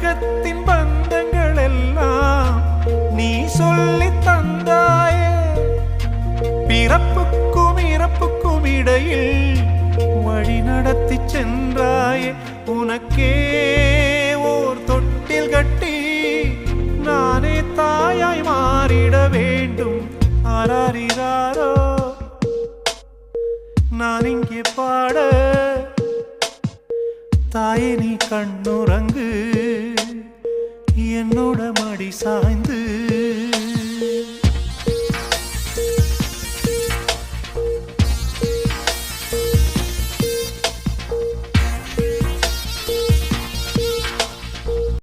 உலகத்தின் பந்தங்கள் எல்லாம் நீ சொல்லி தந்தாயே. பிறப்புக்கும் இறப்புக்கும் இடையில் வழி நடத்தி சென்றாயே. உனக்கே ஓர் தொட்டில் கட்டி நானே தாயாய் மாறிட வேண்டும். ஆராரிராரோ நான் இங்கே பாட, தாயே நீ கண்ணுறங்கு, என்னோட மடி சாய்ந்து